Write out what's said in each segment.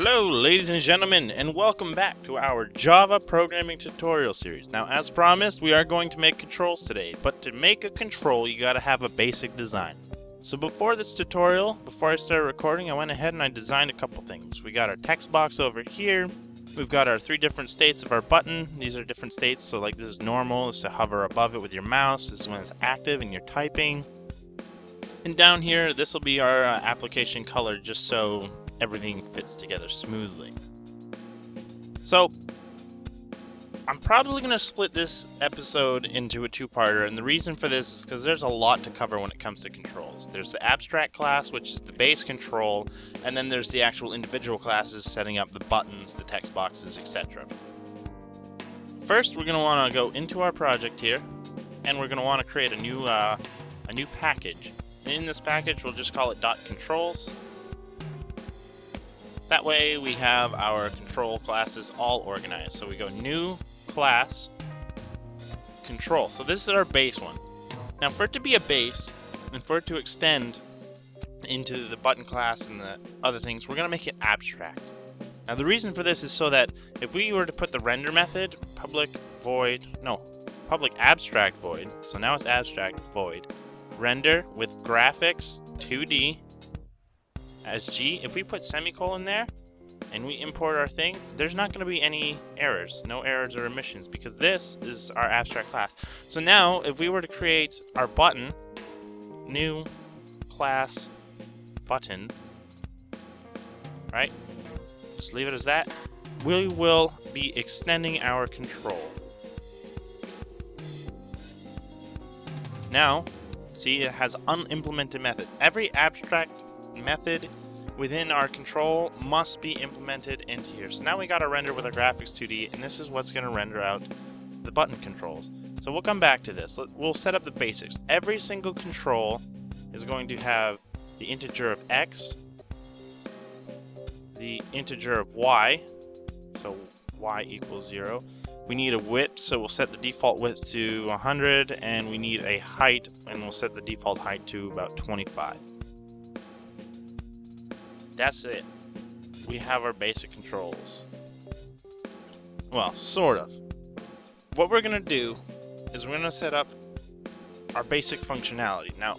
Hello, ladies and gentlemen, and welcome back to our Java programming tutorial series. Now, as promised, we are going to make controls today, but to make a control, you gotta have a basic design. So before this tutorial, before I started recording, I went ahead and I designed a couple things. We got our text box over here. We've got our three different states of our button. These are different states, so like this is normal, this is to hover above it with your mouse. This is when it's active and you're typing. And down here, this will be our application color, just so everything fits together smoothly. So I'm probably going to split this episode into a two-parter, and the reason for this is because there's a lot to cover when it comes to controls. There's the abstract class, which is the base control, and then there's the actual individual classes setting up the buttons, the text boxes, etc. First, we're going to want to go into our project here, and we're going to want to create a new package. And in this package, we'll just call it .controls. That way we have our control classes all organized. So we go new class control. So this is our base one. Now for it to be a base and for it to extend into the button class and the other things, we're going to make it abstract. Now the reason for this is so that if we were to put the render method, public abstract void, so now it's abstract void, render with graphics 2D as G, if we put semicolon there and we import our thing, there's not going to be any errors, no errors or omissions, because this is our abstract class. So now if we were to create our button, new class button, right, just leave it as that, we will be extending our control. Now see, it has unimplemented methods. Every abstract method within our control must be implemented into here. So now we got our render with our graphics 2D, and this is what's going to render out the button controls. So we'll come back to this. We'll set up the basics. Every single control is going to have the integer of x, the integer of y, so y equals 0. We need a width, so we'll set the default width to 100, and we need a height, and we'll set the default height to about 25. That's it. We have our basic controls. Well, sort of. What we're going to do is we're going to set up our basic functionality. Now,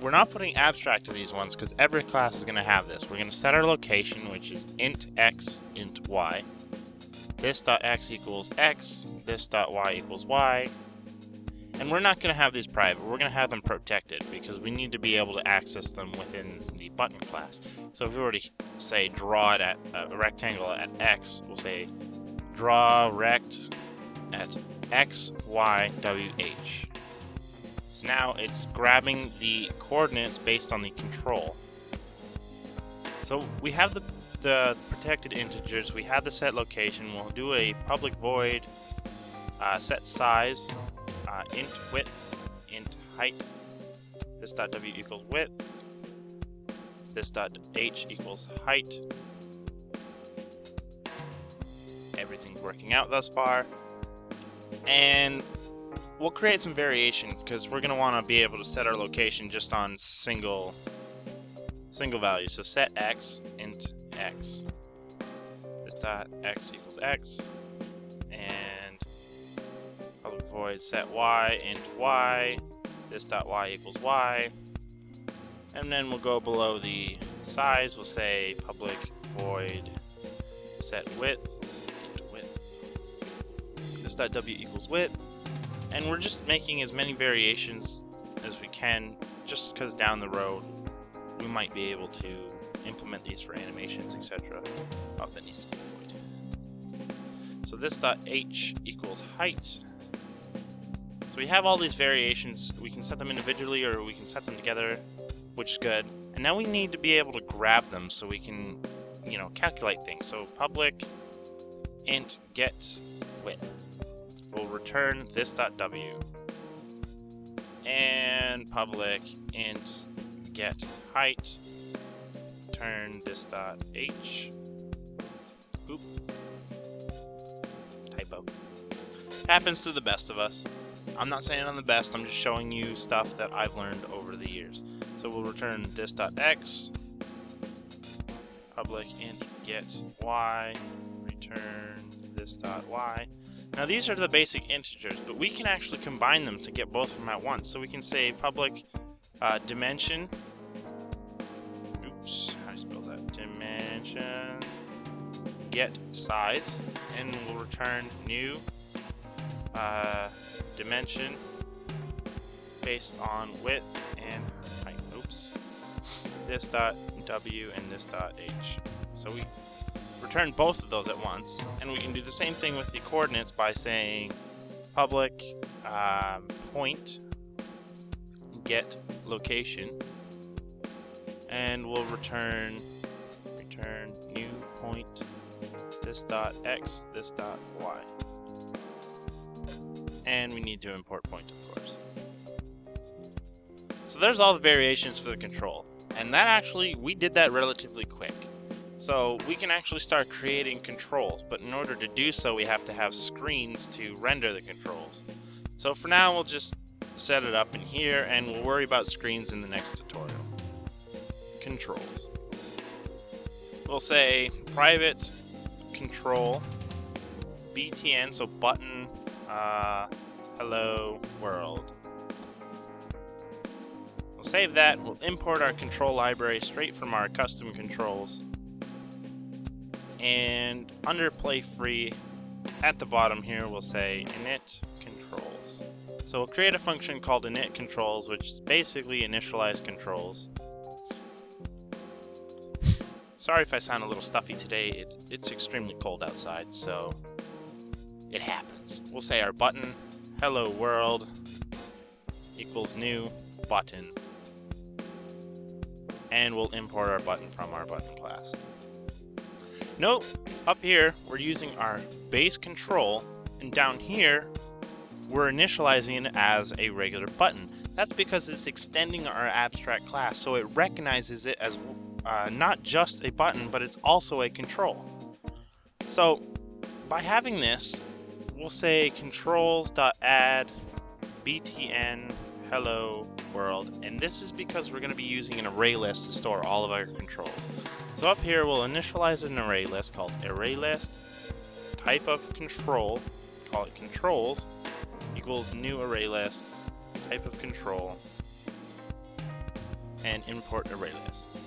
we're not putting abstract to these ones because every class is going to have this. We're going to set our location, which is int x, int y. This.x equals x, this.y equals y. And we're not going to have these private, we're going to have them protected because we need to be able to access them within the button class. So if we were to say draw it at a rectangle at x, we'll say draw rect at x, y, w, h. So now it's grabbing the coordinates based on the control. So we have the protected integers, we have the set location, we'll do a public void set size, int width, int height, this.w equals width, this.h equals height. Everything's working out thus far. And we'll create some variation because we're going to want to be able to set our location just on single value. So set x, int x, this.x equals x, and public void set y, int y, this.y equals y, and then we'll go below the size, we'll say public void set width, int width, this.w equals width, and we're just making as many variations as we can just because down the road we might be able to implement these for animations, etc. Oh, that needs to be void. So this.h equals height. So we have all these variations. We can set them individually or we can set them together, which is good. And now we need to be able to grab them so we can, calculate things. So public int get width will return this.w, and public int get height return this.h. Oop. Typo. Happens to the best of us. I'm not saying I'm the best, I'm just showing you stuff that I've learned over the years. So we'll return this.x, public int get y, return this dot y. Now these are the basic integers, but we can actually combine them to get both of them at once. So we can say public dimension, oops, how do you spell that? Dimension get size, and we'll return new dimension based on width and height. Oops. This dot w and this dot h. So we return both of those at once, and we can do the same thing with the coordinates by saying public point get location, and we'll return new point this dot x, this dot y. And we need to import point, of course. So there's all the variations for the control. And that actually, we did that relatively quick. So we can actually start creating controls, but in order to do so, we have to have screens to render the controls. So for now, we'll just set it up in here, and we'll worry about screens in the next tutorial. Controls. We'll say private control btn, so button hello world. We'll save that. We'll import our control library straight from our custom controls. And under play free, at the bottom here, we'll say init controls. So we'll create a function called init controls, which is basically initialize controls. Sorry if I sound a little stuffy today. It's extremely cold outside, so it happens. We'll say our button hello world equals new button, and we'll import our button from our button class. Note, up here we're using our base control, and down here we're initializing it as a regular button. That's because it's extending our abstract class, so it recognizes it as not just a button, but it's also a control. So by having this, we'll say controls.add btn hello world, and this is because we're going to be using an array list to store all of our controls. So up here we'll initialize an array list called array list, type of control, call it controls, equals new array list, type of control, and import array list.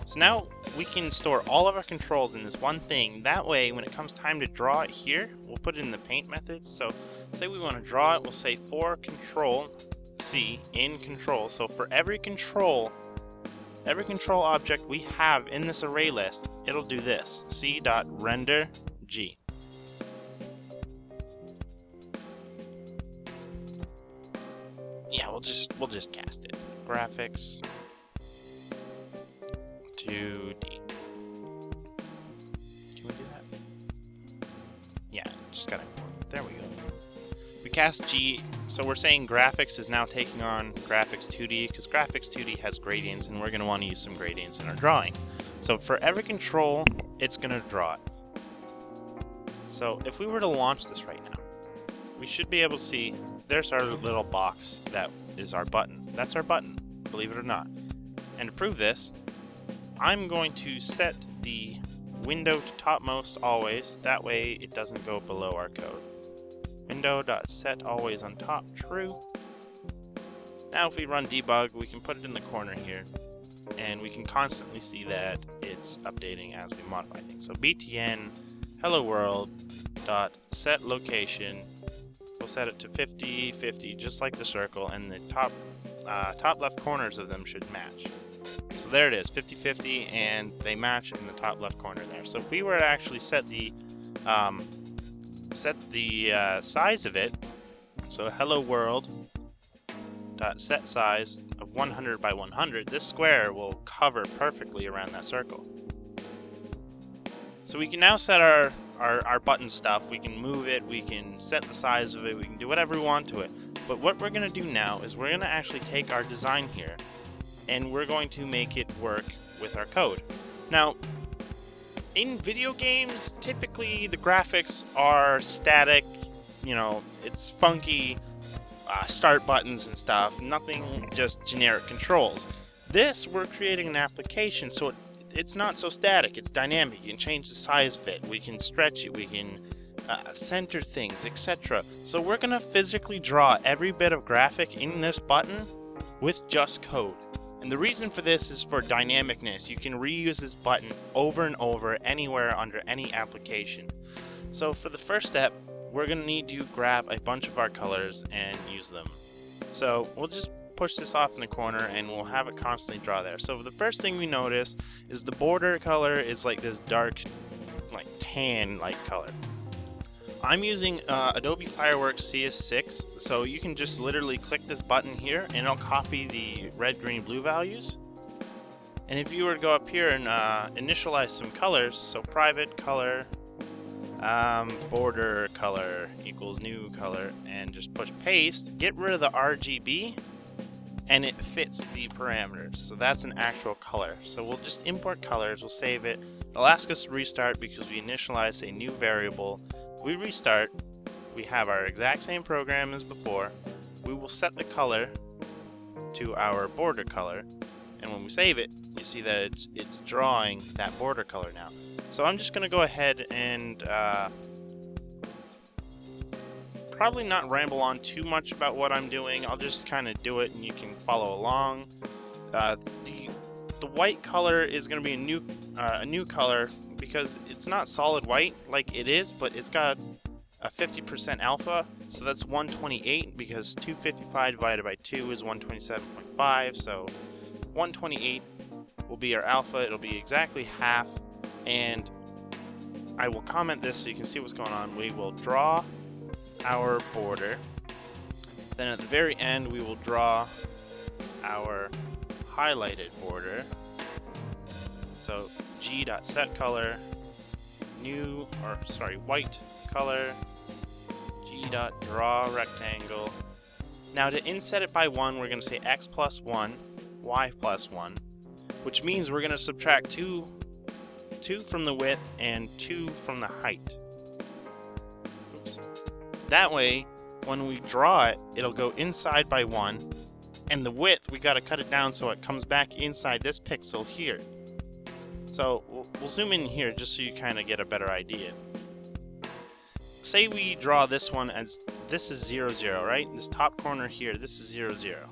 So now we can store all of our controls in this one thing. That way, when it comes time to draw it here, we'll put it in the paint method. So say we want to draw it, we'll say for control C in control. So for every control object we have in this array list, it'll do this: c.render g. Yeah, we'll just cast it. Graphics 2D. Can we do that? Yeah, just gotta import it. There we go. We cast G, so we're saying graphics is now taking on graphics 2D, because graphics 2D has gradients, and we're gonna want to use some gradients in our drawing. So for every control, it's gonna draw it. So if we were to launch this right now, we should be able to see there's our little box that is our button. That's our button, believe it or not. And to prove this, I'm going to set the window to topmost always, that way it doesn't go below our code. Window.set always on top, true. Now if we run debug, we can put it in the corner here, and we can constantly see that it's updating as we modify things. So btn hello world dot set location, we'll set it to 50, 50, just like the circle, and the top left corners of them should match. So there it is, 50-50, and they match in the top left corner there. So if we were to actually set the size of it, so hello world dot set size of 100 by 100, this square will cover perfectly around that circle. So we can now set our button stuff. We can move it, we can set the size of it, we can do whatever we want to it. But what we're going to do now is we're going to actually take our design here, and we're going to make it work with our code. Now, in video games, typically the graphics are static, you know, it's funky, start buttons and stuff, nothing just generic controls. This, we're creating an application, so it's not so static, it's dynamic. You can change the size of it, we can stretch it, we can center things, etc. So we're gonna physically draw every bit of graphic in this button with just code. And the reason for this is for dynamicness. You can reuse this button over and over anywhere under any application. So for the first step, we're gonna need to grab a bunch of our colors and use them. So we'll just push this off in the corner and we'll have it constantly draw there. So the first thing we notice is the border color is like this dark, like tan like color. I'm using Adobe Fireworks CS6, so you can just literally click this button here and it'll copy the red, green, blue values. And if you were to go up here and initialize some colors, so private color, border color equals new color, and just push paste, get rid of the RGB, and it fits the parameters. So that's an actual color. So we'll just import colors, we'll save it. It'll ask us to restart because we initialized a new variable. If we restart, we have our exact same program as before. We will set the color to our border color, and when we save it, you see that it's drawing that border color now. So I'm just going to go ahead and probably not ramble on too much about what I'm doing. I'll just kind of do it and you can follow along. The white color is going to be a new color because it's not solid white like it is, but it's got a 50% alpha, so that's 128 because 255 divided by 2 is 127.5, so 128 will be our alpha. It'll be exactly half, and I will comment this so you can see what's going on. We will draw our border, then at the very end we will draw our highlighted border. So g.setColor white color, g.draw rectangle. Now to inset it by 1, we're going to say x plus 1, y plus 1, which means we're going to subtract 2 from the width and 2 from the height. Oops. That way, when we draw it, it'll go inside by 1, and the width, we got to cut it down so it comes back inside this pixel here. So we'll zoom in here just so you kind of get a better idea. Say we draw this one as this is 0, 0, right? This top corner here, this is 0, 0.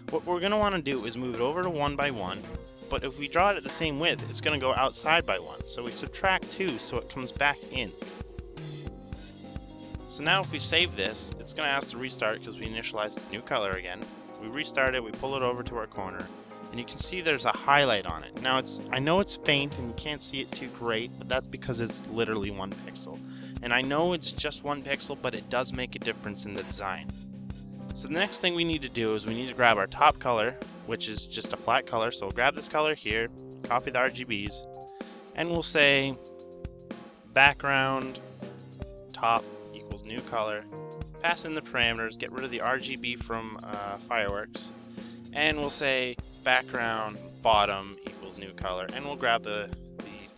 What we're going to want to do is move it over to 1 by 1, but if we draw it at the same width, it's going to go outside by 1. So we subtract 2 so it comes back in. So now if we save this, it's going to ask to restart because we initialized a new color again. We restart it, we pull it over to our corner, and you can see there's a highlight on it. Now I know it's faint and you can't see it too great, but that's because it's literally 1 pixel. And I know it's just 1 pixel, but it does make a difference in the design. So the next thing we need to do is we need to grab our top color, which is just a flat color. So we'll grab this color here, copy the RGBs, and we'll say background top equals new color. Pass in the parameters, get rid of the RGB from Fireworks, and we'll say background bottom equals new color, and we'll grab the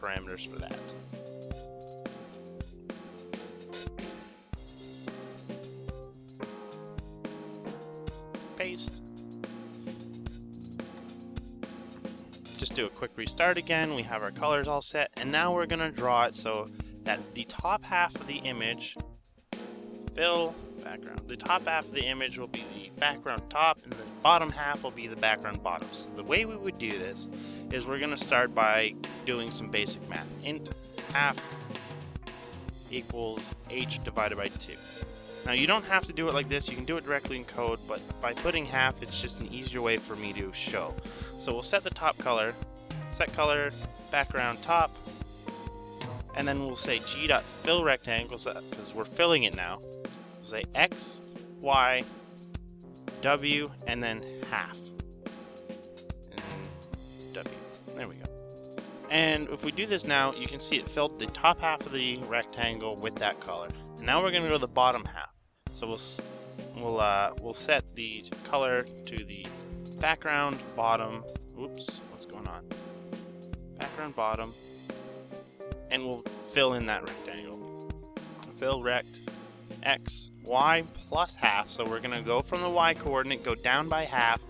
parameters for that. Paste. Just do a quick restart again. We have our colors all set, and now we're going to draw it so that the top half of the image, fill background. The top half of the image will be the background top, and the bottom half will be the background bottom. So the way we would do this is we're going to start by doing some basic math. Int half equals h divided by 2. Now you don't have to do it like this, you can do it directly in code, but by putting half, it's just an easier way for me to show. So we'll set the top color, set color, background top, and then we'll say g.fill rectangles because we're filling it now. We'll say x, y, w, and then half. And w. There we go. And if we do this now, you can see it filled the top half of the rectangle with that color. And now we're going to go to the bottom half. So we'll set the color to the background bottom. Oops, what's going on? Background bottom, and we'll fill in that rectangle. Fill rect x, y plus half. So we're going to go from the y coordinate, go down by half,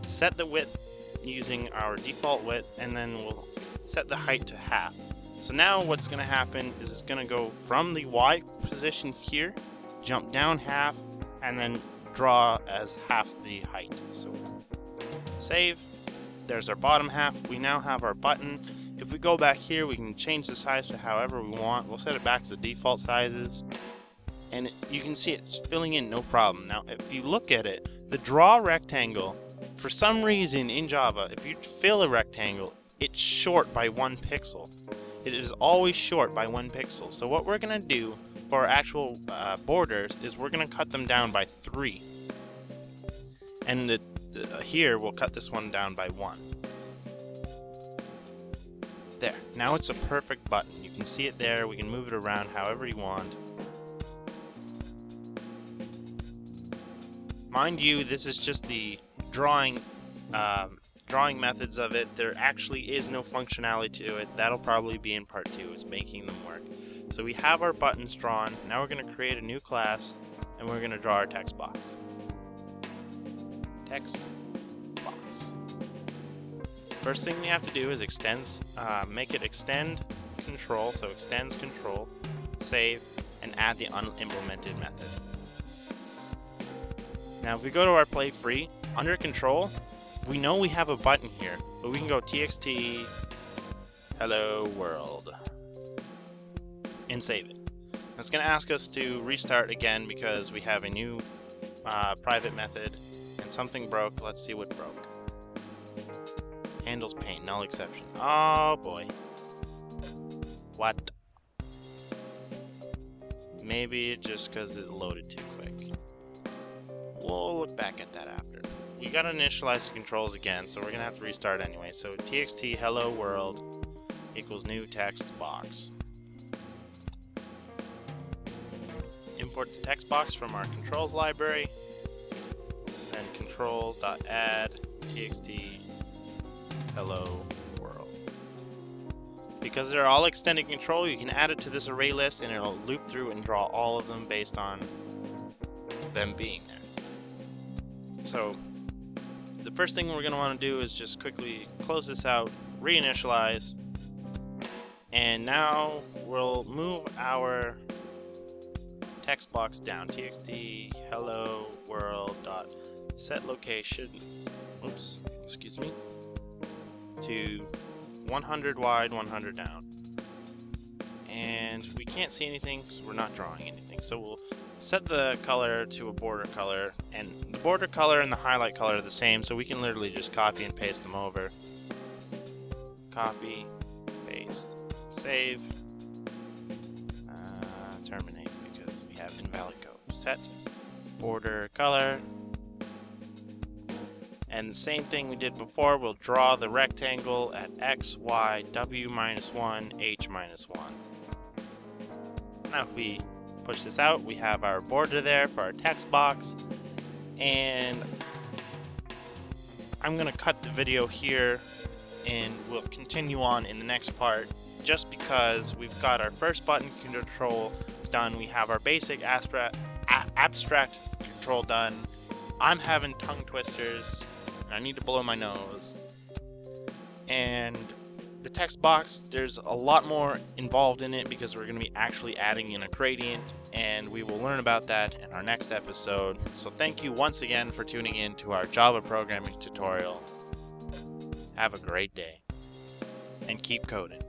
set the width using our default width, and then we'll set the height to half. So now what's going to happen is it's going to go from the Y position here, jump down half, and then draw as half the height. So save. There's our bottom half. We now have our button. If we go back here, we can change the size to however we want. We'll set it back to the default sizes. And you can see it's filling in no problem. Now, if you look at it, the draw rectangle, for some reason in Java, if you fill a rectangle, it's short by 1 pixel. It is always short by 1 pixel. So what we're going to do for our actual borders is we're going to cut them down by 3. And here, we'll cut this one down by 1. There. Now it's a perfect button. You can see it there. We can move it around however you want. Mind you, this is just the drawing methods of it. There actually is no functionality to it. That'll probably be in part 2, is making them work. So we have our buttons drawn. Now we're going to create a new class, and we're going to draw our text box. Text box. First thing we have to do is make it extend control, so extends control, save, and add the unimplemented method. Now if we go to our play free, under control, we know we have a button here, but we can go txt hello world and save it. It's going to ask us to restart again because we have a new private method and something broke. Let's see what broke. Handles paint, null exception. Oh boy. What? Maybe just because it loaded too quick. We'll look back at that after. We gotta initialize the controls again, so we're gonna have to restart anyway. So txt hello world equals new text box. Import the text box from our controls library. Then controls.add txt hello world. Because they're all extended control, you can add it to this array list and it'll loop through and draw all of them based on them being there. So the first thing we're going to want to do is just quickly close this out, reinitialize, and now we'll move our text box down. Txt hello world dot set location. Oops, excuse me. To 100 wide, 100 down. And we can't see anything because we're not drawing anything. So we'll set the color to a border color, and the border color and the highlight color are the same, so we can literally just copy and paste them over. Copy, paste, save, terminate because we have invalid code. Set border color. And the same thing we did before, we'll draw the rectangle at x, y, w minus 1, h minus 1. Now if we push this out, we have our border there for our text box. And I'm going to cut the video here and we'll continue on in the next part, just because we've got our first button control done. We have our basic abstract control done. I'm having tongue twisters. I need to blow my nose. And the text box, there's a lot more involved in it because we're going to be actually adding in a gradient, and we will learn about that in our next episode. So thank you once again for tuning in to our Java programming tutorial. Have a great day, and keep coding.